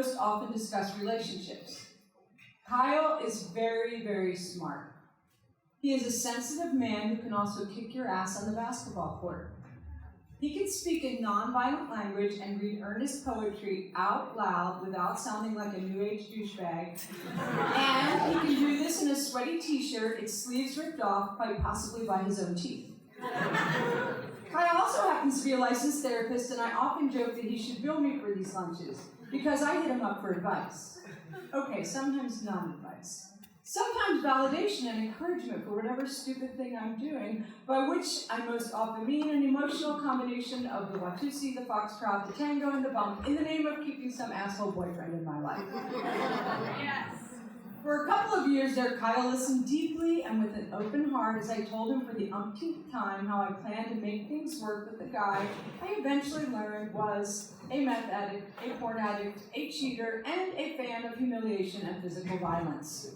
most often discuss relationships. Kyle is very, very smart. He is a sensitive man who can also kick your ass on the basketball court. He can speak in nonviolent language and read earnest poetry out loud without sounding like a new age douchebag. And he can do this in a sweaty t-shirt, its sleeves ripped off, quite possibly by his own teeth. Kyle also happens to be a licensed therapist, and I often joke that he should bill me for these lunches, because I hit him up for advice. Okay, sometimes non-advice. Sometimes validation and encouragement for whatever stupid thing I'm doing, by which I most often mean an emotional combination of the Watusi, the foxtrot, the tango, and the bump, in the name of keeping some asshole boyfriend in my life. Yes. For a couple of years there, Kyle listened deeply and with an open heart as I told him for the umpteenth time how I planned to make things work with the guy I eventually learned was a meth addict, a porn addict, a cheater, and a fan of humiliation and physical violence.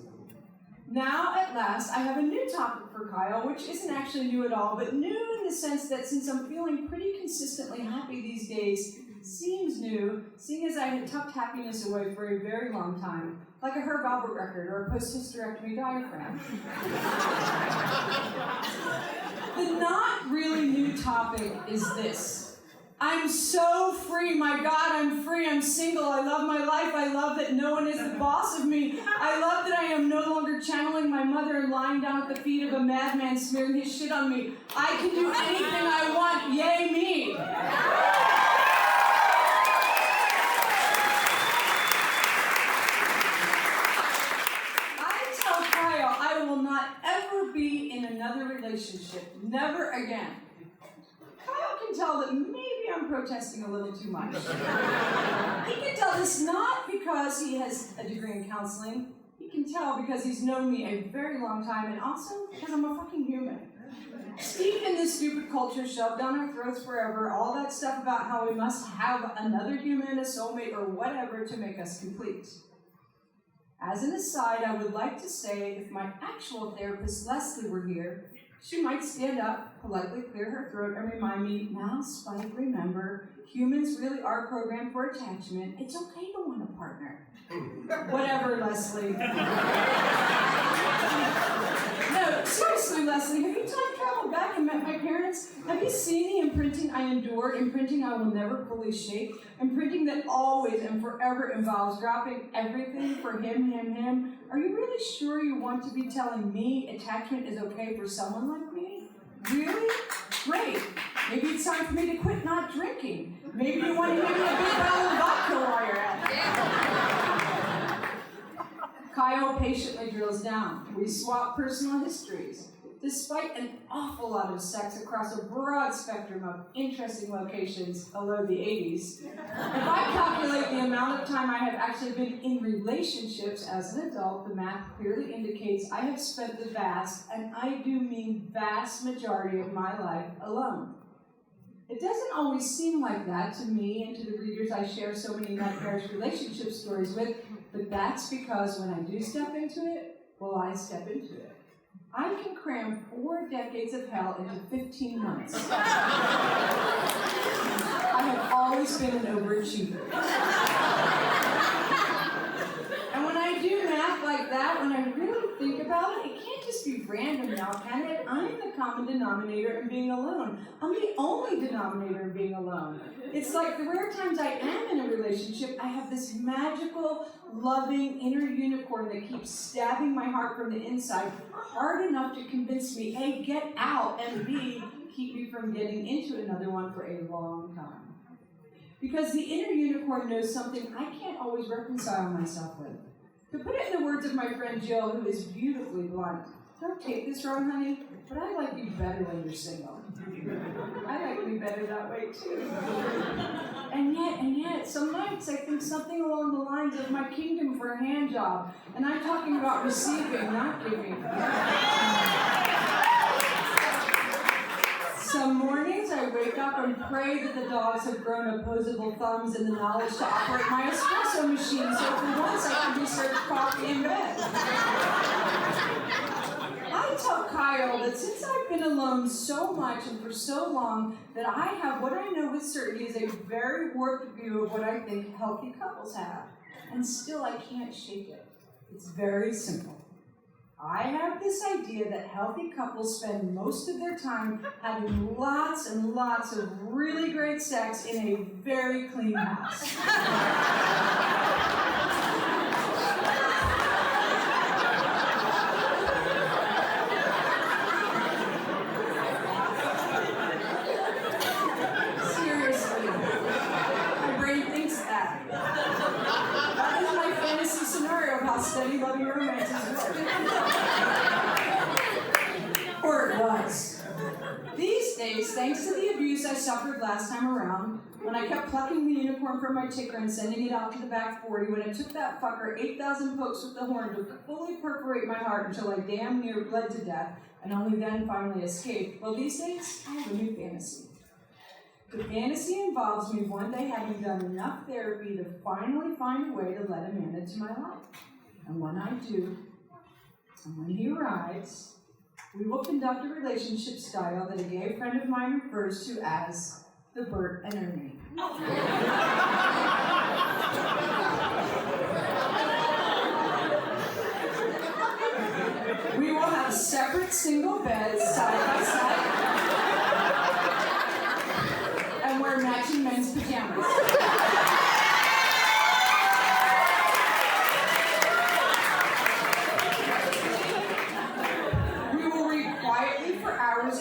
Now, at last, I have a new topic for Kyle, which isn't actually new at all, but new in the sense that since I'm feeling pretty consistently happy these days, seems new, seeing as I had tucked happiness away for a very long time, like a Herb Albert record or a post-hysterectomy diaphragm. The not really new topic is this. I'm so free, my God, I'm free, I'm single, I love my life, I love that no one is the boss of me, I love that I am no longer channeling my mother and lying down at the feet of a madman smearing his shit on me. I can do anything I want, yay me! I tell Kyle I will not ever be in another relationship, never again. Kyle can tell that maybe I'm protesting a little too much. He can tell this not because he has a degree in counseling. He can tell because he's known me a very long time, and also because I'm a fucking human. Steeped in this stupid culture shoved down our throats forever, all that stuff about how we must have another human, a soulmate, or whatever to make us complete. As an aside, I would like to say if my actual therapist, Leslie, were here, she might stand up, politely clear her throat, and remind me, now, Spike, remember, humans really are programmed for attachment. It's okay to want a partner. Whatever, Leslie. No, seriously, Leslie, have you time traveled back and met my parents? Have you seen the imprinting I endured, imprinting I will never fully shake, imprinting that always and forever involves dropping everything for him, him, him? Are you really sure you want to be telling me attachment is okay for someone like me? Really? Great. Maybe it's time for me to quit not drinking. Maybe you want to give me a big bottle of vodka while you're at it. Kyle patiently drills down. We swap personal histories. Despite an awful lot of sex across a broad spectrum of interesting locations, although the 80s, if I calculate the amount of time I have actually been in relationships as an adult, the math clearly indicates I have spent the vast, and I do mean vast majority of my life alone. It doesn't always seem like that to me and to the readers I share so many nightmarish relationship stories with, but that's because when I do step into it, well, I step into it. I can cram 4 decades of hell into 15 months. I have always been an overachiever. And when I do math like that, when I really think about it, it can't just be random now, can it? I'm the common denominator in being alone. I'm the only denominator in being alone. It's like the rare times I am in a relationship, I have this magical, loving inner unicorn that keeps stabbing my heart from the inside hard enough to convince me, A, get out, and B, keep me from getting into another one for a long time. Because the inner unicorn knows something I can't always reconcile myself with. To put it in the words of my friend Jill, who is beautifully blunt, don't take this wrong, honey, but I like you better when you're single. I like you better that way, too. And yet, some nights I think something along the lines of my kingdom for a hand job, and I'm talking about receiving, not giving. Some mornings I wake up and pray that the dogs have grown opposable thumbs and the knowledge to operate my espresso machine, so for once I can be served coffee in bed. I tell Kyle that since I've been been alone so much and for so long that I have what I know with certainty is a very warped view of what I think healthy couples have. And still I can't shake it. It's very simple. I have this idea that healthy couples spend most of their time having lots and lots of really great sex in a very clean house. Seriously, my brain thinks that. That is my fantasy scenario of how steady loving romance is working. Or it was. These days, thanks to the abuse I suffered last time around, when I kept plucking the unicorn from my ticker and sending it out to the back 40, when it took that fucker 8,000 pokes with the horn to fully perforate my heart until I damn near bled to death, and only then finally escaped, well, these days, I have a new fantasy. The fantasy involves me one day having done enough therapy to finally find a way to let a man into my life. And when I do, and when he arrives, we will conduct a relationship style that a gay friend of mine refers to as the Bert and Ernie. We will have separate single beds side by side and wear matching men's pajamas.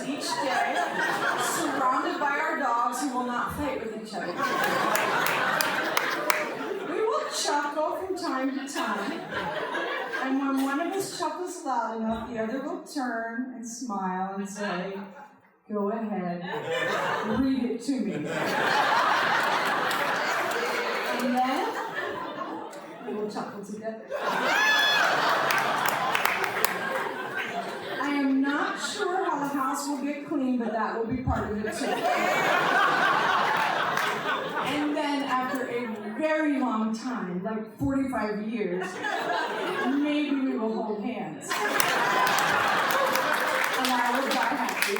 Each day, surrounded by our dogs who will not fight with each other. We will chuckle from time to time, and when one of us chuckles loud enough, the other will turn and smile and say, "Go ahead, read it to me." And then, we will chuckle together. I am not sure how the house will get clean, but that will be part of it too. And then after a very long time, like 45 years, maybe we will hold hands. And I will die happy.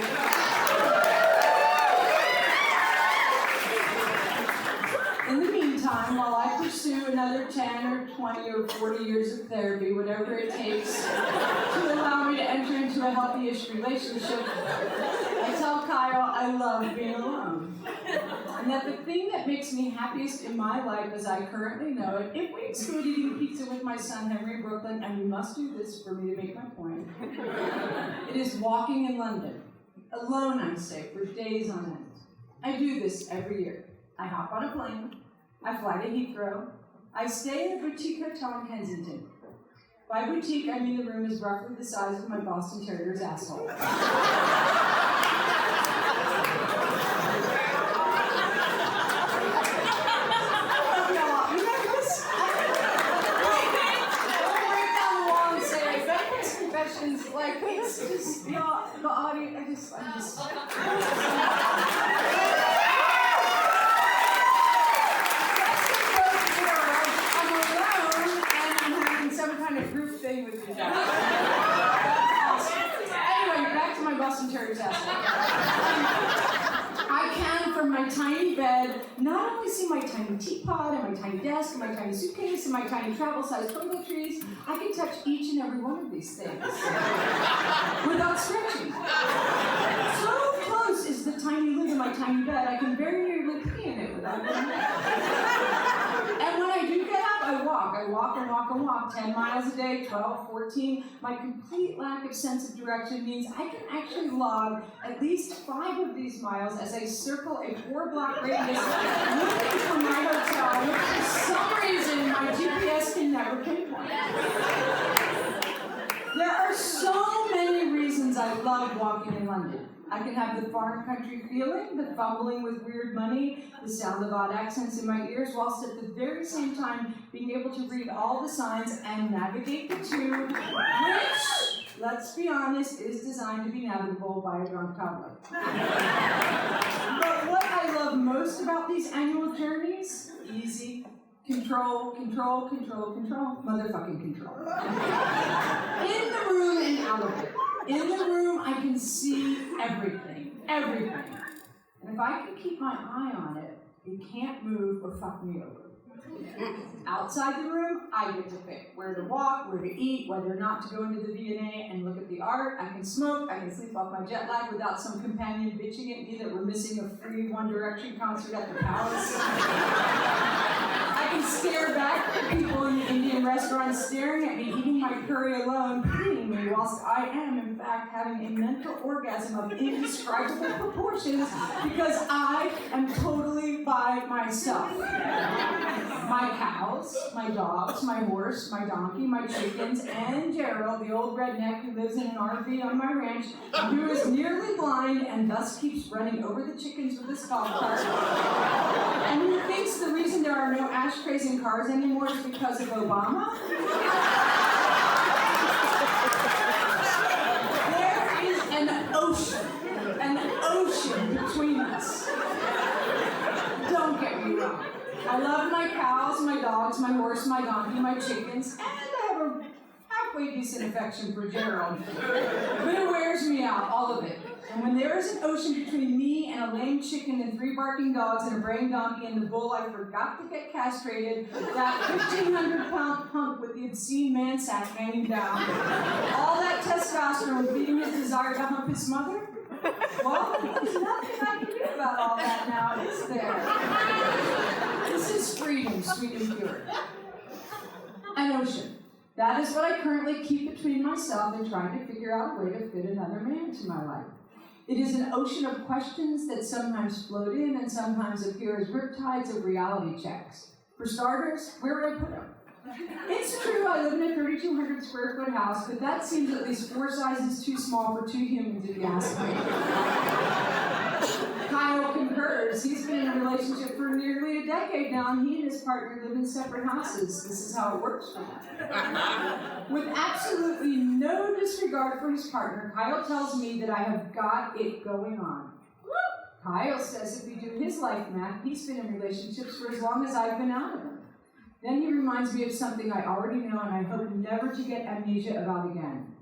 In the meantime, while I pursue another 10 or 20 or 40 years of therapy, whatever it takes to allow me to enter into a healthy-ish relationship, I tell Kyle I love being alone. And that the thing that makes me happiest in my life as I currently know it, if we exclude eating pizza with my son Henry in Brooklyn, and we must do this for me to make my point, it is walking in London. Alone, I say, for days on end. I do this every year. I hop on a plane, I fly to Heathrow, I stay in a boutique hotel in Kensington. By boutique, I mean the room is roughly the size of my Boston Terrier's asshole. Like, it's just, the audience, I'm just. I'm alone and I'm having some kind of group thing with you guys. Anyway, back to my Boston Terrier's asshole. I can, from my tiny bed, not only see my tiny teapot and my tiny desk and my tiny suitcase and my tiny travel-sized toiletries, I can touch each and every one of these things without stretching. So close is the tiny lid of my tiny bed, I can very nearly pee in it without getting wet. And when I do get up, I walk. I walk and walk and walk 10 miles a day, 12, 14. My complete lack of sense of direction means I can actually log at least 5 of these miles as I circle a 4-block radius looking for my hotel, which for some reason my GPS can never pinpoint. There are so many reasons I love walking in London. I can have the foreign country feeling, the fumbling with weird money, the sound of odd accents in my ears, whilst at the very same time being able to read all the signs and navigate the tube, which, let's be honest, is designed to be navigable by a drunk toddler. But what I love most about these annual journeys, easy, control, control, control, control, motherfucking control. In the room and out of it. In the room, I can see everything. Everything. And if I can keep my eye on it, it can't move or fuck me over. Outside the room, I get to pick where to walk, where to eat, whether or not to go into the V&A and look at the art. I can smoke, I can sleep off my jet lag without some companion bitching at me that we're missing a free One Direction concert at the Palace. I can stare back at people in the Indian restaurant staring at me, eating my curry alone, pitying me, whilst I am, in fact, having a mental orgasm of indescribable proportions because I am totally by myself. My cows, my dogs, my horse, my donkey, my chickens, and Gerald, the old redneck who lives in an RV on my ranch, who is nearly blind and thus keeps running over the chickens with his golf cart, and who thinks the reason there are no ashtrays in cars anymore is because of Obama. There is an ocean between us. Don't get me wrong. I love my cows, my dogs, my horse, my donkey, my chickens, and I have a halfway decent affection for Gerald. But it wears me out, all of it. And when there is an ocean between me and a lame chicken and 3 barking dogs and a braying donkey and the bull I forgot to get castrated, that 1,500-pound punk with the obscene man sack hanging down, all that testosterone feeding his desire to hump his mother, well, there's nothing I can do about all that now, is there? This is freedom, sweet and pure. An ocean. That is what I currently keep between myself and trying to figure out a way to fit another man into my life. It is an ocean of questions that sometimes float in and sometimes appear as riptides of reality checks. For starters, where would I put them? It's true I live in a 3,200 square foot house, but that seems at least 4 sizes too small for 2 humans if you ask me. Kyle concurs. He's been in a relationship for nearly a decade now, and he and his partner live in separate houses. This is how it works for them. With absolutely no disregard for his partner, Kyle tells me that I have got it going on. Kyle says if we do his life math, he's been in relationships for as long as I've been out of them. Then he reminds me of something I already know and I hope never to get amnesia about again.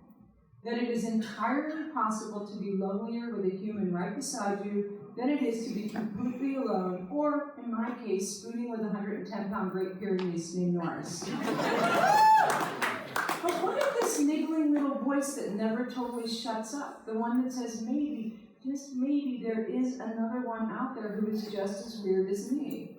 That it is entirely possible to be lonelier with a human right beside you than it is to be completely alone, or, in my case, spooning with a 110-pound Great Pyrenees named Norris. But what if this niggling little voice that never totally shuts up, the one that says maybe, just maybe, there is another one out there who is just as weird as me?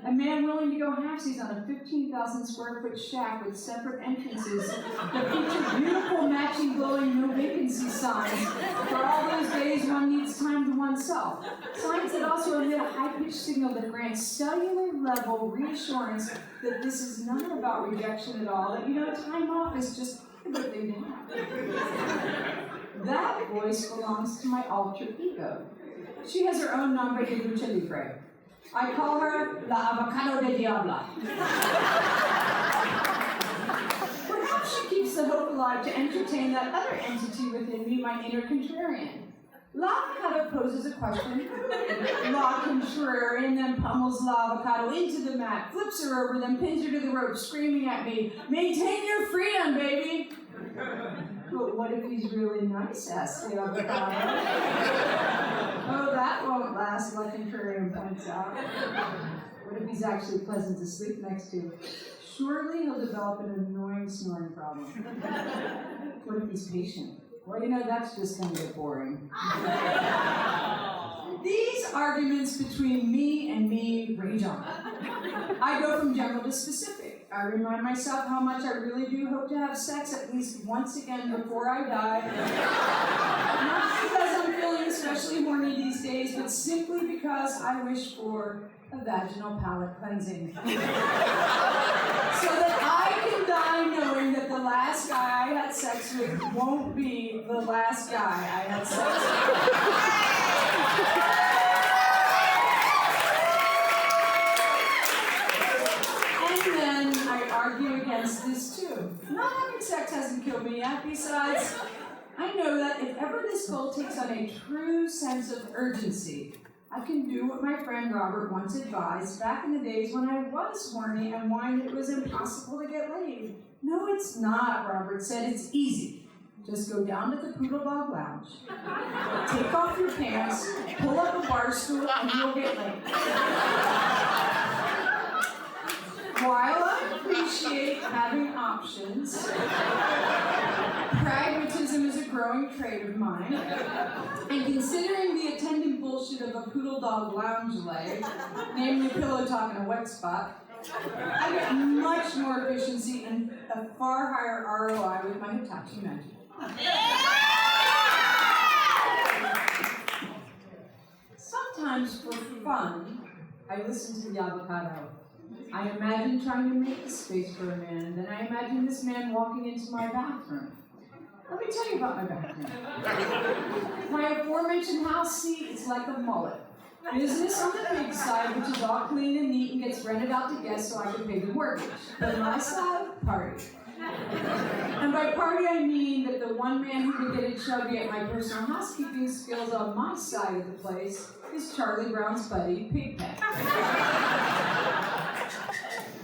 A man willing to go halfsies on a 15,000 square foot shack with separate entrances that feature beautiful matching glowing no vacancy signs for all those days one needs time to oneself. Signs that also emit a high-pitched signal that grants cellular level reassurance that this is not about rejection at all, that, time off is just a good thing to have. That voice belongs to my alter ego. She has her own nombre de lucha libre. I call her La Avocado de Diabla. Perhaps she keeps the hope alive to entertain that other entity within me, my inner contrarian. La Avocado poses a question. La Contrarian then pummels La Avocado into the mat, flips her over, then pins her to the rope, screaming at me, "Maintain your freedom, baby!" But what if he's really nice, asks the Avocado. Oh, that won't last, La Contrarian points out. What if he's actually pleasant to sleep next to? Surely he'll develop an annoying snoring problem. What if he's patient? Well, that's just going to get boring. These arguments between me and me rage on. I go from general to specific. I remind myself how much I really do hope to have sex at least once again before I die. Not because I'm feeling especially horny these days, but simply because I wish for a vaginal palate cleansing. So that I can die knowing that the last guy I had sex with won't be the last guy I had sex with. And then I argue against this too. Not having sex hasn't killed me yet. Besides, I know that if ever this goal takes on a true sense of urgency, I can do what my friend Robert once advised back in the days when I was horny and whined it was impossible to get laid. No, it's not, Robert said. It's easy. Just go down to the Poodle Dog Lounge, take off your pants, pull up a bar stool, and you'll get laid. While I appreciate having options, pragmatism is a growing trait of mine, and considering the attendant bullshit of a Poodle Dog Lounge lay, namely pillow talk and a wet spot, I get much more efficiency and a far higher ROI with my Hitachi Magic. Sometimes for fun, I listen to the avocado. I imagine trying to make space for a man, then I imagine this man walking into my bathroom. Let me tell you about my bathroom. My aforementioned house seat is like a mullet. Business on the big side, which is all clean and neat and gets rented out to guests so I can pay the mortgage. But my side, party. And by party I mean that the one man who can get it chubby at my personal housekeeping skills on my side of the place is Charlie Brown's buddy, Pigpen.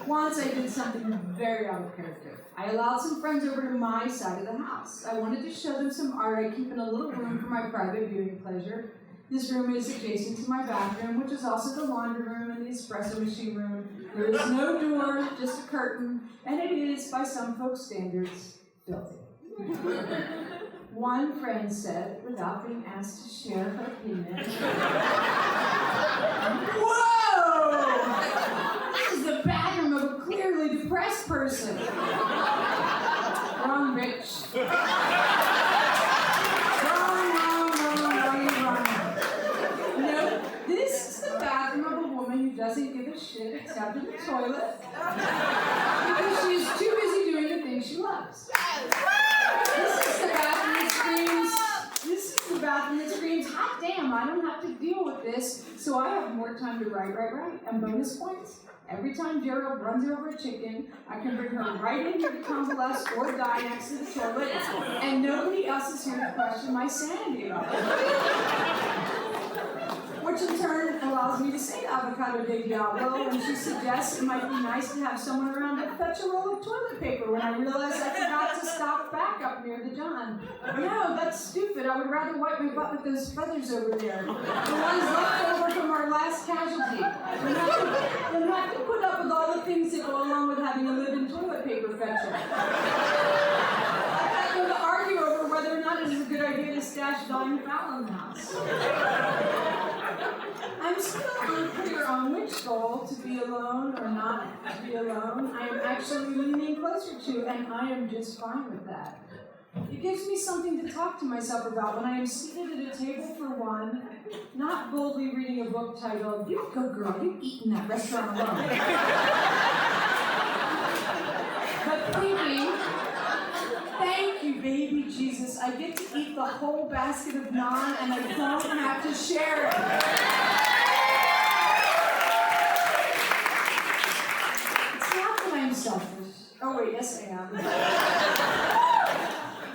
Once I did something very out of character. I allowed some friends over to my side of the house. I wanted to show them some art I keep in a little room for my private viewing pleasure. This room is adjacent to my bathroom, which is also the laundry room and the espresso machine room. There is no door, just a curtain, and it is, by some folks' standards, filthy. One friend said, without being asked to share her opinion, "Whoa! This is the bathroom of a clearly depressed person." Wrong, bitch. Doesn't give a shit except in the toilet because she's too busy doing the things she loves. This is the bathroom that screams, hot damn, I don't have to deal with this, so I have more time to write. And bonus points. Every time Gerald runs over a chicken, I can bring her right in here to convalesce or die next to the toilet, and nobody else is here to question my sanity about it. Which in turn allows me to say to Avocado de Diablo when she suggests it might be nice to have someone around to fetch a roll of toilet paper when I realize I forgot to stop back up near the John. No, that's stupid. I would rather wipe my butt with those feathers over there. The ones left over from our last casualty. Then have to put up with all the things that go along with having a live-in toilet paper fetcher. I have to argue over whether or not it is a good idea to stash dying fowl in the house. I'm still unclear on which goal, to be alone or not to be alone, I am actually leaning closer to, and I am just fine with that. It gives me something to talk to myself about when I am seated at a table for one, not boldly reading a book titled, "You go girl, you eat in that restaurant alone." But thinking, thank you, baby Jesus, I get to eat the whole basket of naan and I don't have to share it. Selfish. Oh wait, yes I am.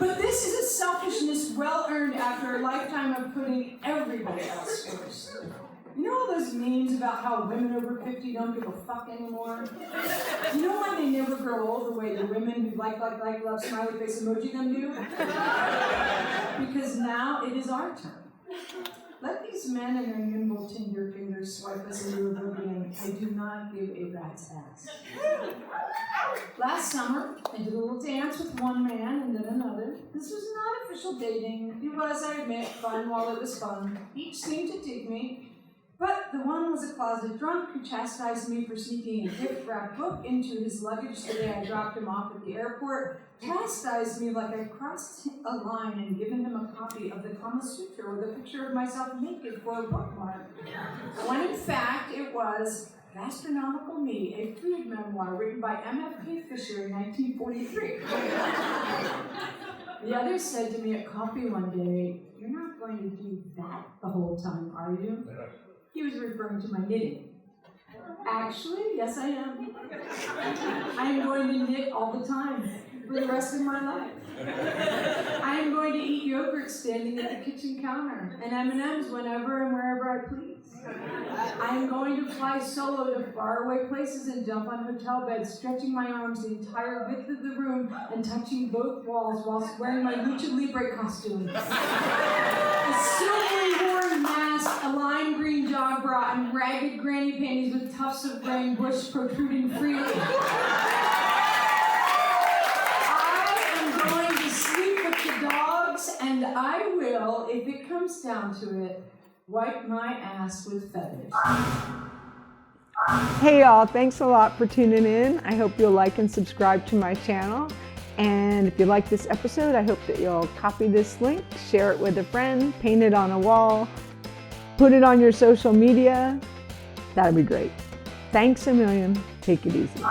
But this is a selfishness well earned after a lifetime of putting everybody else first. You know all those memes about how women over 50 don't give a fuck anymore? You know why they never grow old the way the women who like, love, smiley face emoji them do? Because now it is our turn. Let these men and their nimble Tinder fingers swipe us into oblivion. I do not give a rat's ass. Last summer, I did a little dance with one man and then another. This was not official dating. It was, I admit, fun while it was fun. Each seemed to dig me. But the one was a closet drunk who chastised me for sneaking a gift-wrapped book into his luggage the day I dropped him off at the airport, chastised me like I crossed a line and given him a copy of the Kama Sutra with a picture of myself naked for a bookmark. When in fact it was Gastronomical Me, a food memoir written by M.F.K. Fisher in 1943. The other said to me at coffee one day, "You're not going to do that the whole time, are you?" He was referring to my knitting. Actually, yes I am. I am going to knit all the time, for the rest of my life. I am going to eat yogurt standing at the kitchen counter, and M&Ms whenever and wherever I please. I am going to fly solo to faraway places and jump on hotel beds, stretching my arms the entire width of the room and touching both walls whilst wearing my lucha libre costume. A silvery horn mask, a lime green jog bra, and ragged granny panties with tufts of graying bush protruding freely. I am going to sleep with the dogs, and I will, if it comes down to it, wipe my ass with feathers. Hey y'all, thanks a lot for tuning in. I hope you'll like and subscribe to my channel. And if you like this episode, I hope that you'll copy this link, share it with a friend, paint it on a wall, put it on your social media. That'd be great. Thanks a million. Take it easy.